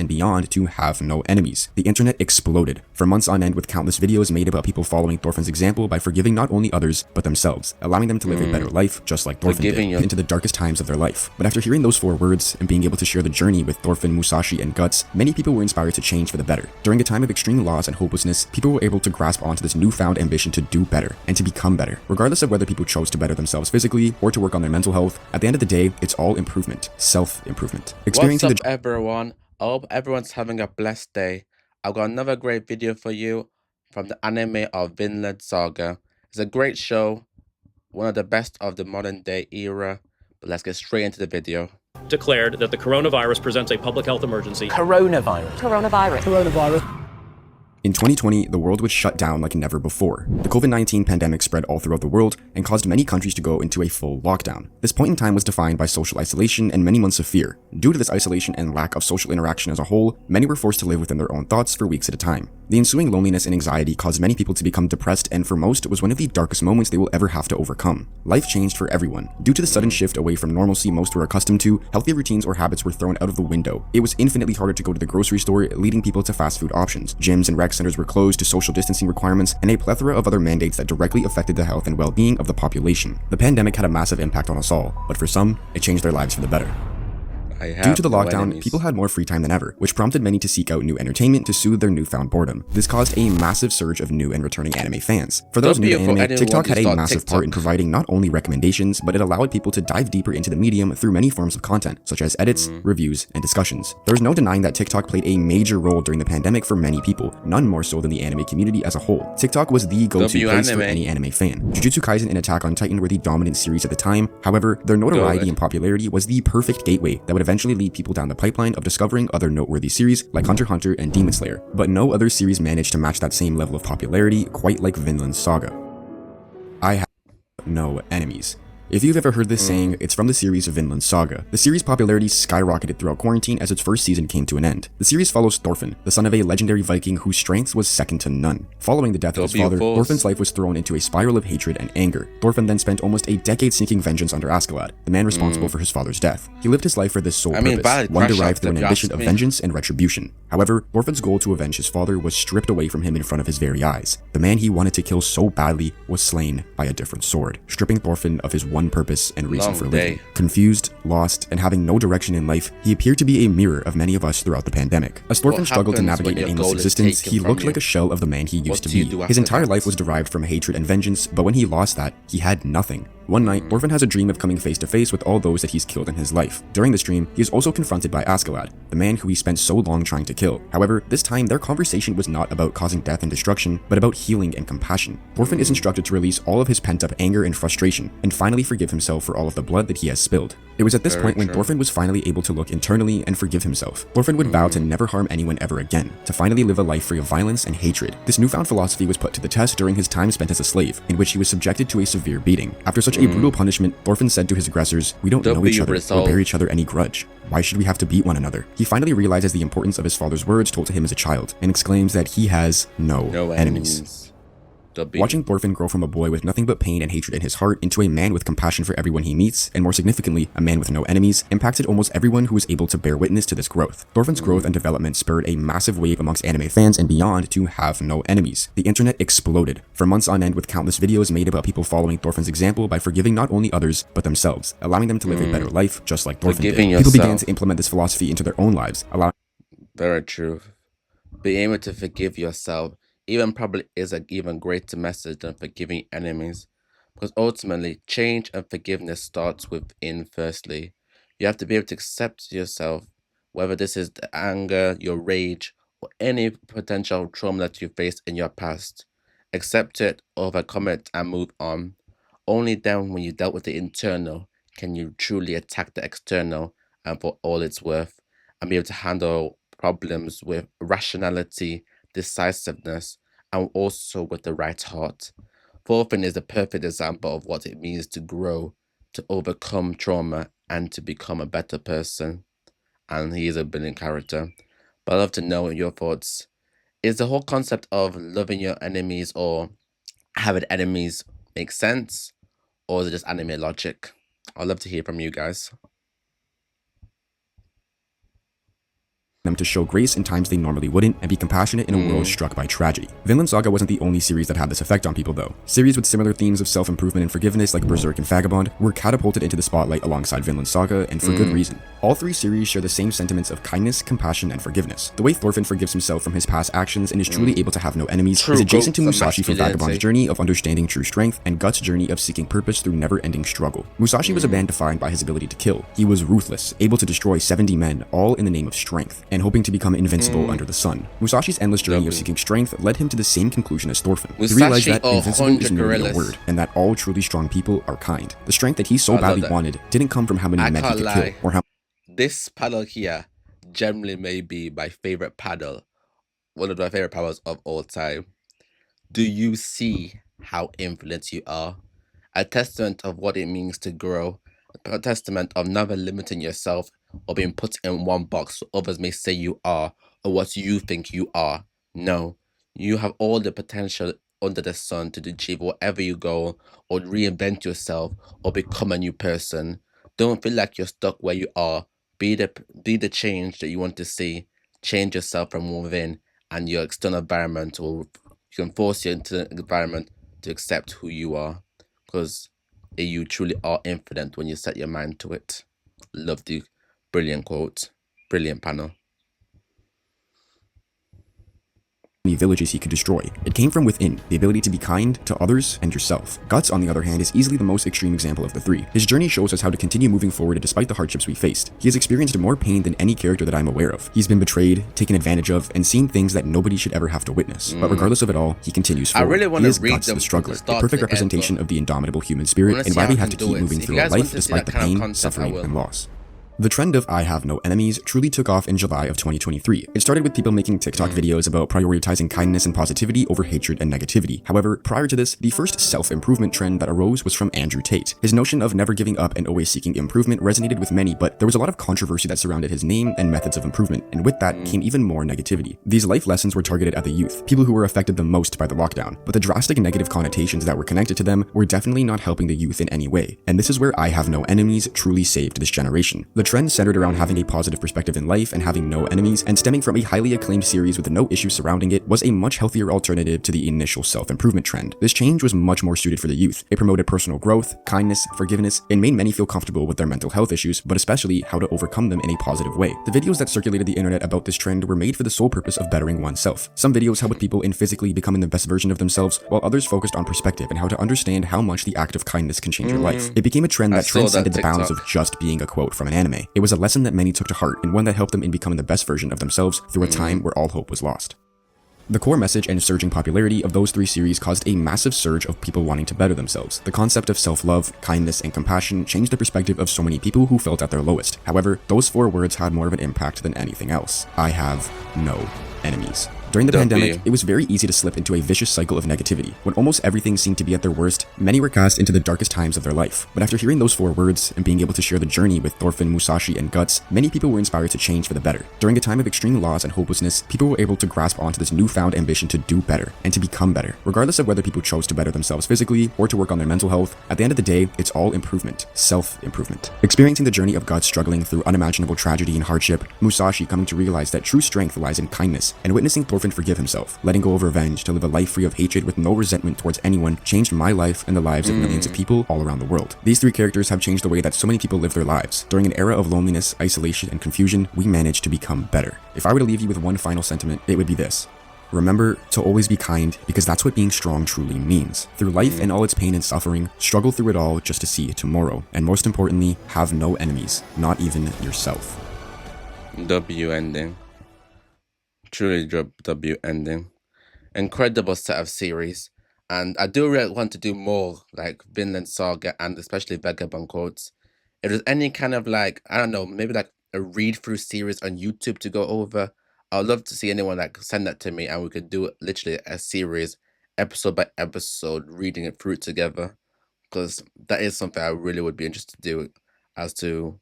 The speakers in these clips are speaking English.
and beyond to have no enemies. The internet exploded for months on end with countless videos made about people following Thorfinn's example by forgiving not only others, but themselves, allowing them to live a better life just like Thorfinn did, into the darkest times of their life. But after hearing those 4 words and being able to share the journey with Thorfinn, Musashi, and Guts, many people were inspired to change for the better. During a time of extreme loss and hopelessness, people were able to grasp onto this newfound ambition to do better and to become better. Regardless of whether people chose to better themselves physically or to work on their mental health, at the end of the day, it's all improvement, self-improvement. What's up, everyone? I hope everyone's having a blessed day. I've got another great video for you from the anime of Vinland Saga. It's a great show, one of the best of the modern day era, but let's get straight into the video. Declared that the coronavirus presents a public health emergency. Coronavirus. In 2020, the world was shut down like never before. The COVID-19 pandemic spread all throughout the world and caused many countries to go into a full lockdown. This point in time was defined by social isolation and many months of fear. Due to this isolation and lack of social interaction as a whole, many were forced to live within their own thoughts for weeks at a time. The ensuing loneliness and anxiety caused many people to become depressed, and for most, it was one of the darkest moments they will ever have to overcome. Life changed for everyone. Due to the sudden shift away from normalcy most were accustomed to, healthy routines or habits were thrown out of the window. It was infinitely harder to go to the grocery store, leading people to fast food options. Gyms and rec centers were closed to social distancing requirements, and a plethora of other mandates that directly affected the health and well-being of the population. The pandemic had a massive impact on us all, but for some, it changed their lives for the better. Due to the lockdown, people had more free time than ever, which prompted many to seek out new entertainment to soothe their newfound boredom. This caused a massive surge of new and returning anime fans. For those new to anime, TikTok had a massive part in providing not only recommendations, but it allowed people to dive deeper into the medium through many forms of content, such as edits, reviews, and discussions. There's no denying that TikTok played a major role during the pandemic for many people, none more so than the anime community as a whole. TikTok was the go-to place for any anime fan. Jujutsu Kaisen and Attack on Titan were the dominant series at the time. However, their notoriety and popularity was the perfect gateway that would eventually lead people down the pipeline of discovering other noteworthy series like Hunter x Hunter and Demon Slayer, but no other series managed to match that same level of popularity quite like Vinland Saga. I have no enemies. If you've ever heard this saying, it's from the series of Vinland Saga. The series' popularity skyrocketed throughout quarantine as its first season came to an end. The series follows Thorfinn, the son of a legendary Viking whose strength was second to none. Following the death of his father, Thorfinn's life was thrown into a spiral of hatred and anger. Thorfinn then spent almost a decade seeking vengeance under Askeladd, the man responsible for his father's death. He lived his life for this sole purpose, one derived through an ambition of vengeance and retribution. However, Thorfinn's goal to avenge his father was stripped away from him in front of his very eyes. The man he wanted to kill so badly was slain by a different sword, stripping Thorfinn of his one purpose and reason for living. Confused, lost, and having no direction in life, he appeared to be a mirror of many of us throughout the pandemic. As Thorfinn struggled to navigate an aimless existence, he looked like a shell of the man he used to be. His entire life was derived from hatred and vengeance, but when he lost that, he had nothing. One night, Thorfinn has a dream of coming face to face with all those that he's killed in his life. During this dream, he is also confronted by Askeladd, the man who he spent so long trying to kill. However, this time their conversation was not about causing death and destruction, but about healing and compassion. Thorfinn is instructed to release all of his pent-up anger and frustration, and finally forgive himself for all of the blood that he has spilled. It was at this point when Thorfinn was finally able to look internally and forgive himself. Thorfinn would vow to never harm anyone ever again, to finally live a life free of violence and hatred. This newfound philosophy was put to the test during his time spent as a slave, in which he was subjected to a severe beating. After such a brutal punishment, Thorfinn said to his aggressors, "We don't know each other or bear each other any grudge. Why should we have to beat one another?" He finally realizes the importance of his father's words told to him as a child, and exclaims that he has no enemies. Watching Thorfinn grow from a boy with nothing but pain and hatred in his heart into a man with compassion for everyone he meets, and more significantly, a man with no enemies, impacted almost everyone who was able to bear witness to this growth. Thorfinn's growth and development spurred a massive wave amongst anime fans and beyond to have no enemies. The internet exploded for months on end with countless videos made about people following Thorfinn's example by forgiving not only others, but themselves, allowing them to live a better life just like Thorfinn did. People began to implement this philosophy into their own lives, allowing... Very true. Being able to forgive yourself even probably is an even greater message than forgiving enemies, because ultimately change and forgiveness starts within. Firstly, you have to be able to accept yourself, whether this is the anger, your rage, or any potential trauma that you faced in your past. Accept it, overcome it, and move on. Only then, when you dealt with the internal, can you truly attack the external and for all it's worth, and be able to handle problems with rationality, decisiveness, and also with the right heart. Thorfinn is a perfect example of what it means to grow, to overcome trauma, and to become a better person. And he is a brilliant character. But I'd love to know your thoughts. Is the whole concept of loving your enemies or having enemies make sense? Or is it just anime logic? I'd love to hear from you guys. them to show grace in times they normally wouldn't and be compassionate in a world struck by tragedy. Vinland Saga wasn't the only series that had this effect on people though. Series with similar themes of self-improvement and forgiveness like Berserk and Vagabond were catapulted into the spotlight alongside Vinland Saga, and for good reason. All three series share the same sentiments of kindness, compassion, and forgiveness. The way Thorfinn forgives himself from his past actions and is truly able to have no enemies is adjacent to Musashi from Vagabond's journey of understanding true strength and Guts' journey of seeking purpose through never-ending struggle. Musashi was a man defined by his ability to kill. He was ruthless, able to destroy 70 men, all in the name of strength, and hoping to become invincible under the sun. Musashi's endless journey of seeking strength led him to the same conclusion as Thorfinn. He realized that invincible is merely a word, and that all truly strong people are kind. The strength that he so badly wanted didn't come from how many men he could kill, or how this paddle here generally may be my favorite paddle, one of my favorite paddles of all time. Do you see how influenced you are? A testament of what it means to grow, a testament of never limiting yourself or being put in one box others may say you are or what you think you are. No, you have all the potential under the sun to achieve whatever you go or reinvent yourself or become a new person. Don't feel like you're stuck where you are. Be the change that you want to see. Change yourself from within, and your external environment will can force you into the environment to accept who you are, because you truly are infinite when you set your mind to it. Love the brilliant quote, brilliant panel. many villages he could destroy. It came from within, the ability to be kind to others and yourself. Guts, on the other hand, is easily the most extreme example of the three. His journey shows us how to continue moving forward despite the hardships we faced. He has experienced more pain than any character that I'm aware of. He's been betrayed, taken advantage of, and seen things that nobody should ever have to witness. But regardless of it all, he continues forward. I really want he to is read Guts them the struggler, from the a start perfect to the end, representation of the indomitable human spirit and why we have to keep moving through our life despite the pain, suffering, and loss. The trend of I have no enemies truly took off in July of 2023. It started with people making TikTok videos about prioritizing kindness and positivity over hatred and negativity. However, prior to this, the first self-improvement trend that arose was from Andrew Tate. His notion of never giving up and always seeking improvement resonated with many, but there was a lot of controversy that surrounded his name and methods of improvement, and with that came even more negativity. These life lessons were targeted at the youth, people who were affected the most by the lockdown, but the drastic negative connotations that were connected to them were definitely not helping the youth in any way. And this is where I have no enemies truly saved this generation. The trend centered around having a positive perspective in life and having no enemies, and stemming from a highly acclaimed series with no issues surrounding it, was a much healthier alternative to the initial self-improvement trend. This change was much more suited for the youth. It promoted personal growth, kindness, forgiveness, and made many feel comfortable with their mental health issues, but especially how to overcome them in a positive way. The videos that circulated the internet about this trend were made for the sole purpose of bettering oneself. Some videos helped people in physically becoming the best version of themselves, while others focused on perspective and how to understand how much the act of kindness can change your life. It became a trend that transcended the bounds of just being a quote from an anime. It was a lesson that many took to heart, and one that helped them in becoming the best version of themselves through a time where all hope was lost. The core message and surging popularity of those three series caused a massive surge of people wanting to better themselves. The concept of self-love, kindness, and compassion changed the perspective of so many people who felt at their lowest. However, those four words had more of an impact than anything else. I have no enemies. During the pandemic, it was very easy to slip into a vicious cycle of negativity. When almost everything seemed to be at their worst, many were cast into the darkest times of their life. But after hearing those four words and being able to share the journey with Thorfinn, Musashi, and Guts, many people were inspired to change for the better. During a time of extreme loss and hopelessness, people were able to grasp onto this newfound ambition to do better and to become better. Regardless of whether people chose to better themselves physically or to work on their mental health, at the end of the day, it's all improvement, self-improvement. Experiencing the journey of Guts struggling through unimaginable tragedy and hardship, Musashi coming to realize that true strength lies in kindness, and witnessing Thorfinn forgive himself, letting go of revenge to live a life free of hatred with no resentment towards anyone, changed my life and the lives of millions of people all around the world. These three characters have changed the way that so many people live their lives. During an era of loneliness, isolation, and confusion, we managed to become better. If I were to leave you with one final sentiment, it would be this. Remember to always be kind, because that's what being strong truly means. Through life and all its pain and suffering, struggle through it all just to see tomorrow. And most importantly, have no enemies, not even yourself. W ending. Truly W ending. Incredible set of series. And I do really want to do more like Vinland Saga and especially Vagabond quotes. If there's any kind of like, I don't know, maybe like a read through series on YouTube to go over, I'd love to see anyone like send that to me and we could do literally a series, episode by episode, reading it through together. Because that is something I really would be interested to do, as to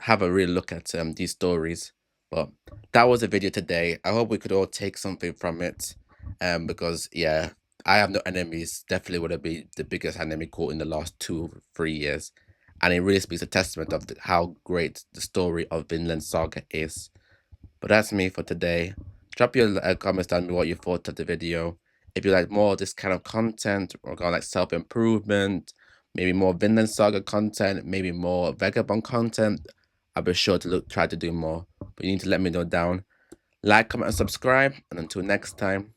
have a real look at these stories. But that was a video today. I hope we could all take something from it. Because yeah, I have no enemies definitely would have been the biggest anime quote in the last 2-3 years. And it really speaks a testament of how great the story of Vinland Saga is. But that's me for today. Drop your comments down below what you thought of the video. If you like more of this kind of content, or like self-improvement, maybe more Vinland Saga content, maybe more Vagabond content, I'll be sure to try to do more. But you need to let me know down. Like, comment, and subscribe. And until next time,